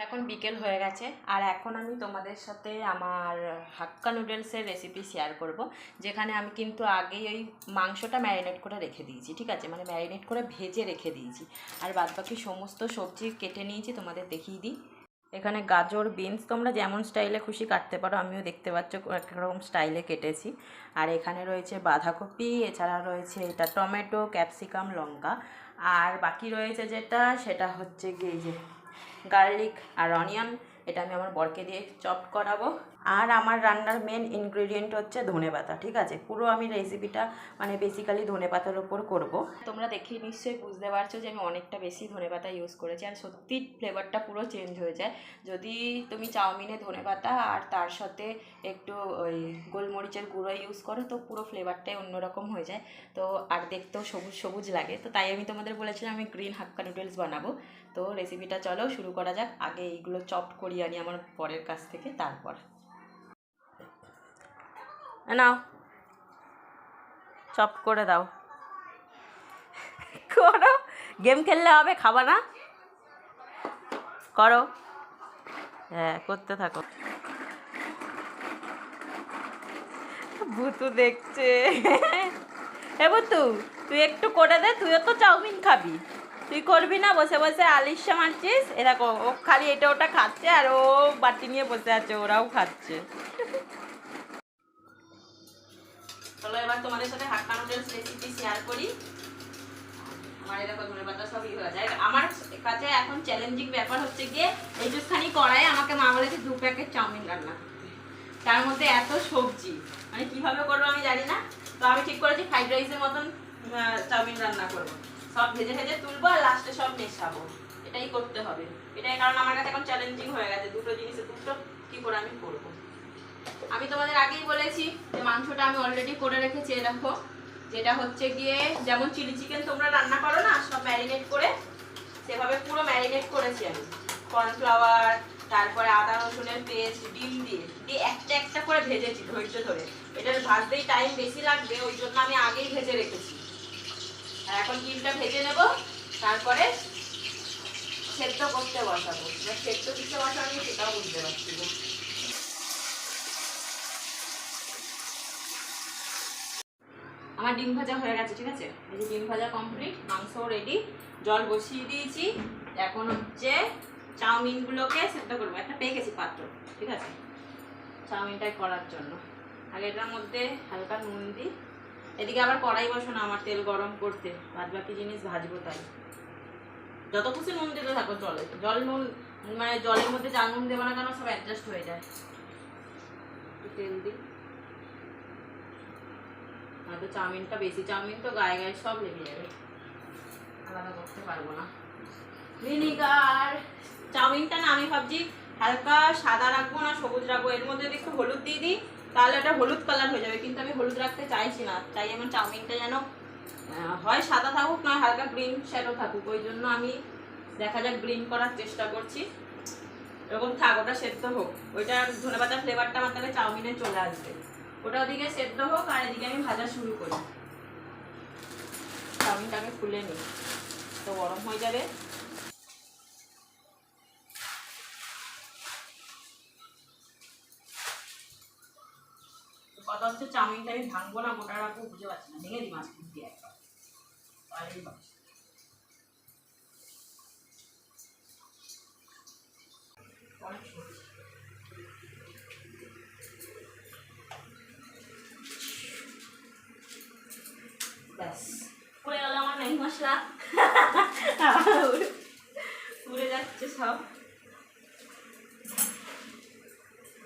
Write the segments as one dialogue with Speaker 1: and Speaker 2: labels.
Speaker 1: এখন বিকেল হয়ে গেছে আর এখন আমি তোমাদের সাথে আমার হাক্কা নুডলসের রেসিপি শেয়ার করব, যেখানে আমি কিন্তু আগেই ওই মাংসটা ম্যারিনেট করে রেখে দিয়েছি। ঠিক আছে, মানে ম্যারিনেট করে ভেজে রেখে দিয়েছি, আর বাদবাকি সমস্ত সবজি কেটে নিয়েছি, তোমাদের দেখিয়ে দিই। এখানে গাজর, বিনস তোমরা যেমন স্টাইলে খুশি কাটতে পারো, আমিও দেখতে পাচ্ছ একরকম স্টাইলে কেটেছি। আর এখানে রয়েছে বাঁধাকপি, এছাড়া রয়েছে এটা টমেটো, ক্যাপসিকাম, লঙ্কা। আর বাকি রয়েছে যেটা, সেটা হচ্ছে গিয়ে যে গার্লিক আর অনিয়ন। এটা আমি আমার বরকে দিয়ে চপ করাবো। আর আমার রান্নার মেন ইনগ্রেডিয়েন্ট হচ্ছে ধনেপাতা। ঠিক আছে, পুরো আমি রেসিপিটা মানে বেসিক্যালি ধনেপাতার ওপর করব। তোমরা দেখেই নিশ্চয়ই বুঝতে পারছো যে আমি অনেকটা বেশি ধনেপাতা ইউজ করেছি, আর সত্যি ফ্লেভারটা পুরো চেঞ্জ হয়ে যায় যদি তুমি চাউমিনে ধনেপাতা আর তার সাথে একটু ওই গোলমরিচের গুঁড়ো ইউজ করো, তো পুরো ফ্লেভারটাই অন্যরকম হয়ে যায়। তো আর দেখতেও সবুজ সবুজ লাগে। তো তাই আমি তোমাদের বলেছিলাম আমি গ্রিন হাক্কা নুডলস বানাবো। তো রেসিপিটা চলো শুরু করা যাক। আগে এইগুলো চপ করিয়ে আনি আমার পরের কাছ থেকে, তারপর নাও চপ করে দাও। করো, গেম খেললে হবে, খাবা না? করো, হ্যাঁ করতে থাকো। ভুতু দেখছে। এ ভুতু, তুই একটু করে দে, তুইও তো চাউমিন খাবি। তুই করবি না? বসে বসে আলিশা মারছিস। এ দেখো, ও খালি এটা ওটা খাচ্ছে আর ও বাটি নিয়ে বসে আছে, ওরাও খাচ্ছে। চলো এবার তোমাদের সাথে হাক্কা নুডলস রেসিপি শেয়ার করি। আমার এরকম ধনেপাতা সব হয়ে যায়। আমার কাছে এখন চ্যালেঞ্জিং ব্যাপার হচ্ছে গিয়ে এইটুখানি কড়াই আমাকে মা বলেছে 2 প্যাকেট চাউমিন রান্না করতে, তার মধ্যে এত সবজি, মানে কিভাবে করবো আমি জানি না। তো আমি ঠিক করেছি ফ্রাইড রাইসের মতন চাউমিন রান্না করবো, সব ভেজে ভেজে তুলবো আর লাস্টে সব মেশাবো। এটাই করতে হবে। এটাই কারণ আমার কাছে এখন চ্যালেঞ্জিং হয়ে গেছে, দুটো জিনিসে দুটো কি করে আমি করবো। আমি তোমাদের আগেই বলেছি যে মাংসটা আমি অলরেডি করে রেখেছি। দেখো, যেটা হচ্ছে গিয়ে যেমন চিলি চিকেন তোমরা রান্না করো না সব ম্যারিনেট করে, সেভাবে পুরো ম্যারিনেট করেছি আমি। কর্নফ্লাওয়ার, তারপরে আদা রসুনের পেস্ট, ডিম দিয়ে একটা একটা করে ভেজেছি ধৈর্য ধরে। এটার ভাজতেই টাইম বেশি লাগবে, ওই জন্য আমি আগেই ভেজে রেখেছি। আর এখন ডিমটা ভেজে নেব, তারপরে সেদ্ধ করতে বসাবো। সেদ্ধ দিতে বসাবো সেটাও বুঝতে পারছি। আমার ডিম ভাজা হয়ে গেছে। ঠিক আছে, এই যে ডিম ভাজা কমপ্লিট, মাংস রেডি, জল বসিয়ে দিয়েছি। এখন হচ্ছে চাউমিনগুলোকে সেদ্ধ করবো। একটা পেয়ে গেছি পাত্র, ঠিক আছে, চাউমিনটাই করার জন্য। আগে এটার মধ্যে হালকা নুন দিই। এদিকে আবার কড়াই বসানো আমার তেল গরম করতে, বাদ বাকি জিনিস ভাজবো, তাই যত খুশি নুন দিতে থাকো জলে। নুন মানে জলের মধ্যে যা নুন দেবো না কেন সব অ্যাডজাস্ট হয়ে যায়। তেল দিই, নয়তো চাউমিনটা বেশি চাউমিন তো গায়ে গায়ে সব লেগে যাবে, আলাদা করতে পারবো না। ভিনিগার চাউমিনটা না আমি ভাবছি হালকা সাদা রাখবো না সবুজ রাখবো, এর মধ্যে যদি একটু হলুদ দিয়ে দিই তাহলে এটা হলুদ কালার হয়ে যাবে, কিন্তু আমি হলুদ রাখতে চাইছি না। তাই আমার চাউমিনটা যেন হয় সাদা থাকুক, নয় হালকা গ্রিন শ্যাডো থাকুক। ওই জন্য আমি দেখা যাক গ্রিন করার চেষ্টা করছি। এরকম থাক, ওটা সেদ্ধ হোক, ওইটা ধনেপাতার ফ্লেভারটা আমার তাহলে চাউমিনে চলে আসবে। ওটা ওদিকে সেদ্ধ হোক আর এদিকে আমি ভাজা শুরু করি। চাউমিনটাকে খুলে নিই, তো গরম হয়ে যাবে। কথা হচ্ছে চাউমিনটা আমি ভাঙবো না গোটা রাখবো বুঝতে পারছি না, ভেঙে দিই মাছ দিয়ে একবার, তাহলেই ব্যাস পুড়ে গেল আমার ম্যাগি মশলা। পুড়ে যাচ্ছে সব।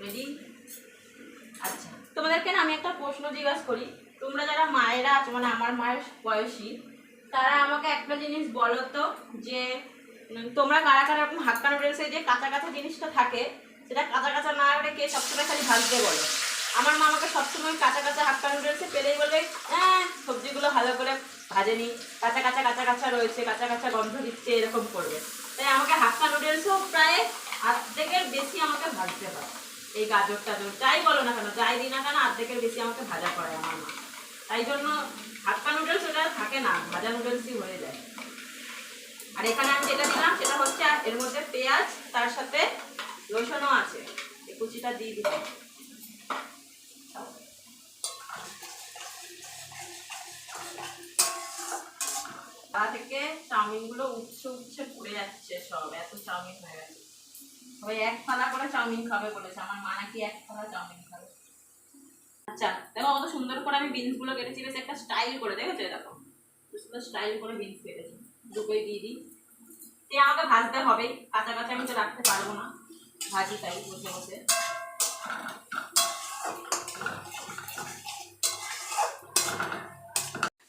Speaker 1: রেডি? আচ্ছা, তোমাদেরকে না আমি একটা প্রশ্ন জিজ্ঞাসা করি। তোমরা যারা মায়েরা আছো, মানে আমার মায়ের বয়সী, তারা আমাকে একটা জিনিস বলো তো, যে তোমরা কারা কারা এরকম হাক্কা নুডলসে যে কাঁচা কাঁচা জিনিসটা থাকে সেটা কাঁচা কাঁচা না রেখে সবসময় খালি ভাজতে বলো। আমার মা আমাকে সবসময় কাঁচা কাঁচা হাক্কা নুডলসে পেলেই বলবে হ্যাঁ সবজিগুলো ভালো করে ভাজেনি, কাঁচা কাঁচা কাঁচা কাঁচা রয়েছে, কাঁচা কাঁচা গন্ধ দিচ্ছে, এরকম করবে। তাই আমাকে হাক্কা নুডলসও প্রায় অর্ধেকের বেশি আমাকে ভাজতে হয়। এই গাজর টাজর যাই বলো না কেন, যাই দিই না কেন, অর্ধেকের বেশি আমাকে ভাজা করে আমার মা। তাই জন্য হাক্কা নুডলস ওটা থাকে না, ভাজা নুডলসই হয়ে যায়। আর এখানে আমি যেটা দিলাম সেটা হচ্ছে এর মধ্যে পেঁয়াজ, তার সাথে রসুনও আছে, এই কুচিটা দিয়ে দিলাম। তা থেকে চাউমিনগুলো উঠছে পড়ে যাচ্ছে সব, এত চাউমিন হয়ে গেছে। ওই এক থালা করে চাউমিন খাবে বলেছে, আমার মা নাকি এক থালা চাউমিন খাবে। আচ্ছা দেখো কত সুন্দর করে আমি বিনসগুলো কেটেছি, বেশ একটা স্টাইল করে, দেখেছো? দেখো সুন্দর স্টাইল করে বিনস কেটেছি, দুটোই দিয়ে দিই। আমাকে ভাজতে হবে, কাঁচা কাঁচা আমি তো রাখতে পারবো না, ভাজি তাই বসে বসে।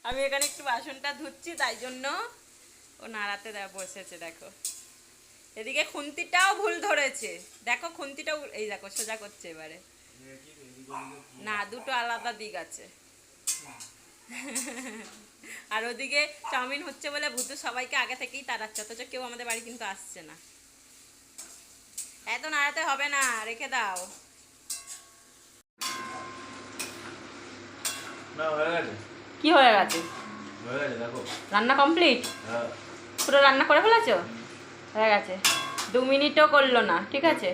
Speaker 1: আমি এখানে একটু বাসনটা ধুচ্ছি, তাই জন্য ও নাড়াতে বসেছে। দেখো এদিকে খুন্তিটাও ভুল ধরেছে, দেখো খুন্তিটাও, এই দেখো সোজা করছে এবারে। না, দুটো আলাদা দিক আছে। আর ওদিকে চাউমিন হচ্ছে বলে ভূতু সবাইকে আগে থেকেই তাড়াচ্ছে, অথচ কেউ আমাদের বাড়ি কিন্তু আসছে না। এত নাড়াতে হবে না, রেখে দাও। কি হয়ে গেছে? রান্না কমপ্লিট? পুরো রান্না করে ফেলেছো? হয়ে গেছে, 2 মিনিটও করলো না, ঠিক আছে।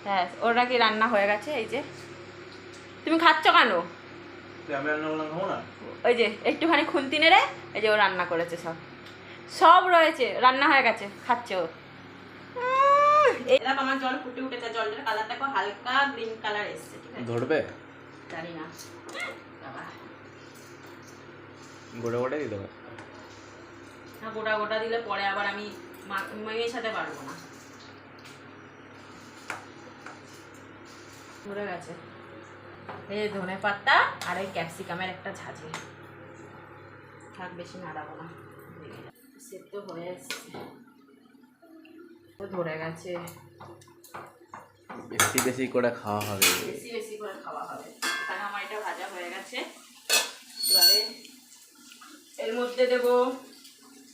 Speaker 1: হ্যাঁ, ওরা কি রান্না হয়ে গেছে। এই যে তুমি খাচ্ছ কেন? ওই যে একটুখানি খুন্তি নেড়ে, এই যে ও রান্না করেছে, সব সব রয়েছে, রান্না হয়ে গেছে, খাচ্ছে ও। এরকম আমার জল ফুটে উঠেছে, জলটার কালারটা খুব হালকা গ্রিন কালার এসছে, ঠিক আছে। ধরবে জানি না, গোটা গোটা দিতে হবে না, গোটা গোটা দিলে পরে আবার আমি মেশাতে পারবো না। ধরে গেছে এই ধনে পাতা আর এই ক্যাপসিকামের একটা ঝাঁঝি, থাক বেশি নাড়াবো না, সেদ্ধ হয়ে এসছে, ধরে গেছে। বেশি বেশি করে খাওয়া হবে, বেশি বেশি করে খাওয়া হবে। এখানে আমার এটা ভাজা হয়ে গেছে, এবারে এর মধ্যে দেব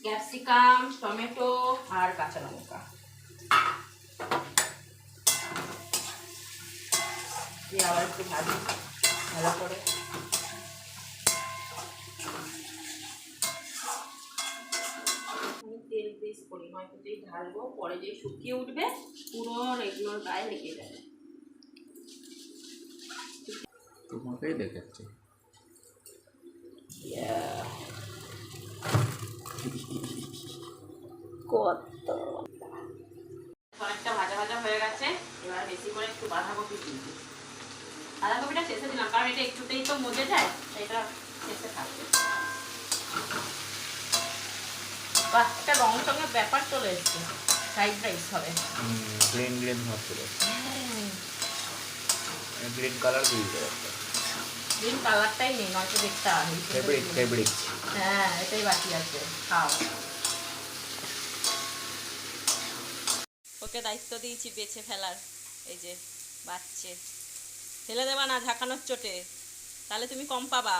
Speaker 1: ক্যাপসিকাম, টমেটো আর কাঁচা লঙ্কা দিয়ে আবার একটু ভাজি ভালো করে। আমি তেল বেশ পরিমাণ মতোই ঢালবো, পরে যে শুকিয়ে উঠবে পুরো এগুলোর গায়ে লেগে যাবে। তোমাকেই দেখাচ্ছি, কত অনেকটা ভাজা ভাজা হয়ে গেছে। এবার বেশি করে একটু বাঁধাকপি দিয়ে দিই, বাঁধাকপিটা শেষে দিলাম কারণ এটা একটুতেই তো মজে যায়, এটা শেষে থাকবে। বাহ, একটা রং সঙ্গে ব্যাপার চলে এসছে, ফ্রাইড রাইস হবে, গ্রিন গ্রিন হচ্ছে, গ্রিন কালার দিয়ে দেবে, গ্রিন কালারটাই নেই, নয়তো দেখতে হবে ফেব্রিক। হ্যাঁ, এটাই বাকি আছে, খাও। ওকে দায়িত্ব দিয়েছি বেছে ফেলার, এই যে বাচ্চে, ফেলে দেবা না ঝাঁকানোর চোটে, তাহলে তুমি কম পাবা।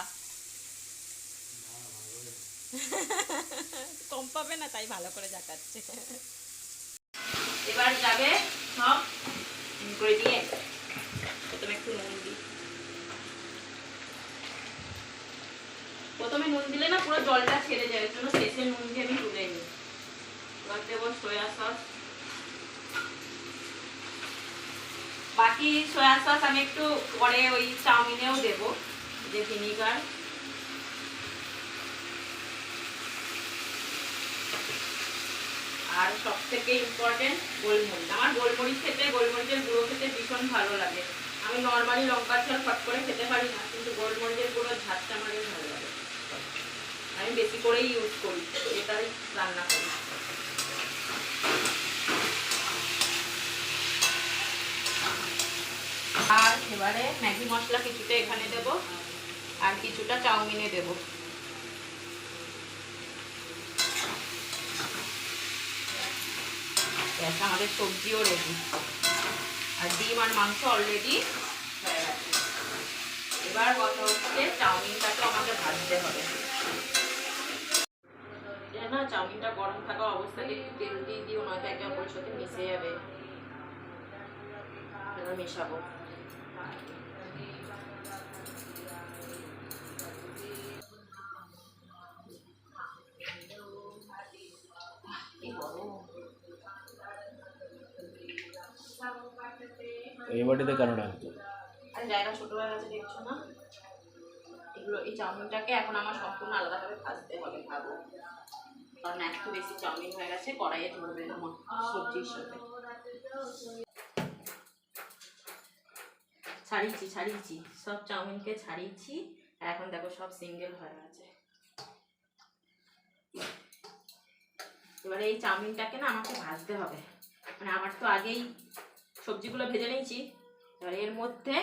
Speaker 1: কম পাবে না, তাই ভালো করে ঝাঁকাচ্ছে। এবার যাবে সব ইনগ্রেডিয়েন্ট, প্রথমে একটু নুন দিই, প্রথমে নুন দিলে না পুরো জলটা ছেড়ে যাবে, জন্য শেষে নুন দিয়ে আমি তুলে নিই। এবার দেবো সয়া সস, বাকি সয়া সস আমি একটু পরে ওই চাউমিনেও দেবো, যে ভিনিগার। আর সব থেকে ইম্পর্টেন্ট গোলমরিচ, আমার গোলমরিচ খেতে, গোলমরিচের গুঁড়ো খেতে ভীষণ ভালো লাগে। আমি নর্মালি লঙ্কার ঝাল ফট করে খেতে পারি না, কিন্তু গোলমরিচের গুঁড়ো ঝালটা আমার ভালো লাগে, আমি বেশি করেই ইউজ করি, এটাই রান্না করি। আর এবারে ম্যাগি মশলা কিছুটা এখানে দেব, আর কিছুটা চাউমিনে দেব। আমাদের সবজিও রেডি, আর ডিম আর মাংস অলরেডি হয়ে গেছে। এবার কথা হচ্ছে চাউমিনটাকে আমাকে ভাজতে হবে। না, চাউমিনটা গরম থাকা অবস্থাতে একটু তেল দিয়ে দিও, নয়তো একে অপরের সাথে মিশে যাবে। এবার মেশাবো,
Speaker 2: এই বাটিতে কেন রাখতো?
Speaker 1: আর জায়গা ছোট হয়ে গেছে দেখছো না? এগুলো এই চাউমিনটাকে এখন আমার সম্পূর্ণ আলাদাভাবে ভাজতে হবে, ভাবো, কারণ একটু বেশি চাউমিন হয়ে গেছে, কড়াইয়ে ধরবে না আমার সবজির সাথে। ছাড়িয়েছি সব চাউমিনকে ছাড়িয়েছি, আর এখন দেখো সব সিঙ্গেল হয়ে গেছে। এবারে এই চাউমিনটাকে না আমাকে ভাজতে হবে, মানে আমার তো আগেই সবজিগুলো ভেজে নিয়েছি। এবার এর মধ্যে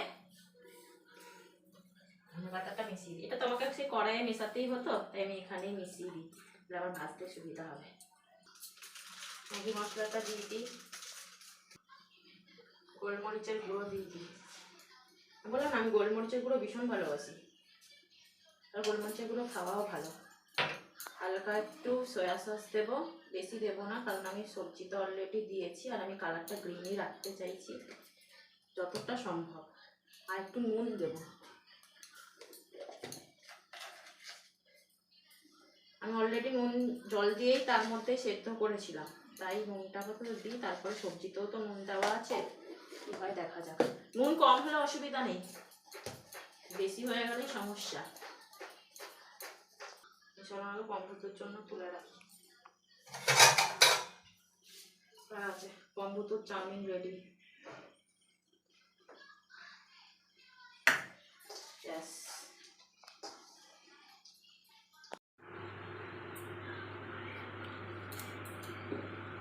Speaker 1: ধনেপাতাটা মিশিয়ে দিই। এটা তোমাকে সে কড়াইয়ে মেশাতেই হতো, তাই আমি এখানেই মিশিয়ে দিই, তাহলে আমার ভাজতে সুবিধা হবে। ম্যাগি মশলাটা দিয়ে দিই, গোলমরিচের গুঁড়ো দিয়ে দিই। বললাম না আমি গোলমরিচের গুঁড়ো ভীষণ ভালোবাসি, আর গোলমরিচের গুঁড়ো খাওয়াও ভালো। হালকা একটু সয়া সস দেবো, বেশি দেবো না, কারণ আমি সবজি তো অলরেডি দিয়েছি আর আমি কালারটা গ্রিনই রাখতে চাইছি যতটা সম্ভব। আর একটু নুন দেবো, আমি অলরেডি নুন জল দিয়েই তার মধ্যে সেদ্ধ করেছিলাম, তাই নুনটা প্রথমে দিই, তারপরে সবজিতেও তো নুন দেওয়া আছে, কি হয় দেখা যাক। নুন কম হলে অসুবিধা নেই, বেশি হয়ে গেলেই সমস্যা। চলো আমি কম্বুতুর জন্য তুলে রাখি। আছে কম্বুতুর চাউমিন রেডি। ব্যাস,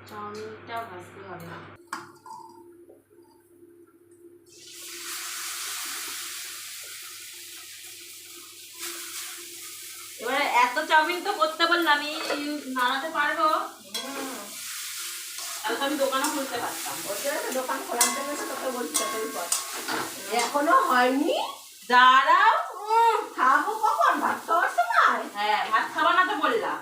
Speaker 1: চাউমিনটা ভাজতে হবে না। এবারে এত চাউমিন তো করতে বললাম, আমি নাড়াতে পারবো, তাহলে তো আমি দোকানও খুলতে পারতাম। দোকান খোলার জন্য তোকে বলছি,
Speaker 3: এখনো হয়নি।
Speaker 1: দাঁড়াও,
Speaker 3: খাবো কখন? ভাত খাওয়ার সময়?
Speaker 1: হ্যাঁ ভাত খাবা না তো বললাম।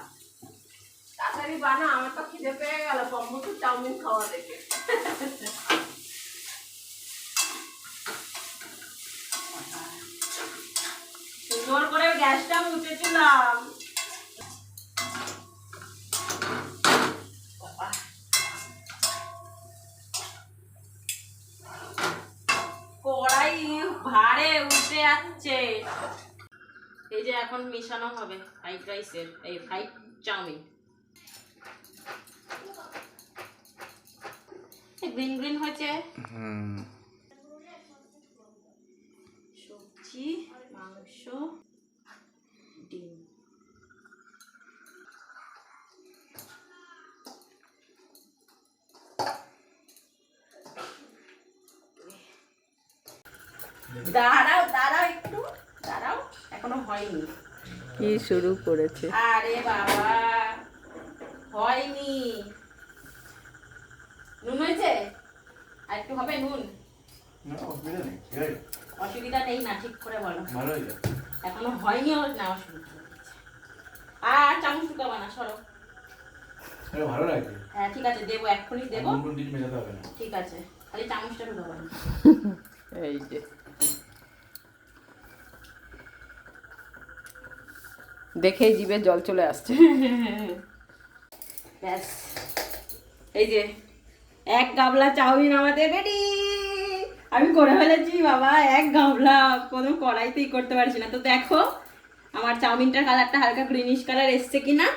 Speaker 3: তাড়াতাড়ি বানা, আমার তো খিদে পেয়ে গেল কম্বুতুর চাউমিন খাওয়া দেখে।
Speaker 1: সুন্দর করে গ্যাসটা মুছেছিলাম। কড়াই ভারে উঠে যাচ্ছে। এই যে এখন মেশানো হবে ফ্রাইড রাইসের, এই ফ্রাইড চাউমিন। গ্রিন গ্রিন হয়েছে, সবজি, মাংস, ডিম। দাঁড়াও দাঁড়াও একটু দাঁড়াও, এখনো হয়নি।
Speaker 3: কি শুরু করেছে?
Speaker 1: আরে বাবা হয়নি, নুন হয়েছে, আর একটু হবে নুন। অসুবিধা নেই না, ঠিক করে বলো। এখনো হয়নি, না অসুবিধা আর চামচ ঢুকাবা না, সরো।
Speaker 2: ভালো লাগে।
Speaker 1: হ্যাঁ ঠিক আছে, দেবো এক্ষুনি দেবো, ঠিক আছে, খালি চামচটা ঢুকাবা না।
Speaker 3: এই যে দেখেই জিভে জল চলে আসছে।
Speaker 1: ব্যাস, এই যে এক গাবলা চাউমিন আমাদের রেডি। আমি করে ফেলেছি বাবা, এক গাবলা, কোনো কড়াইতেই করতে পারছি না। তো দেখো আমার চাউমিনটার কালারটা হালকা গ্রিনিশ কালার এসছে কিনা।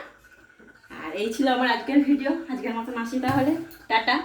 Speaker 1: আর এই ছিল আমার আজকের ভিডিও, আজকের মতন আসি তাহলে, টাটা।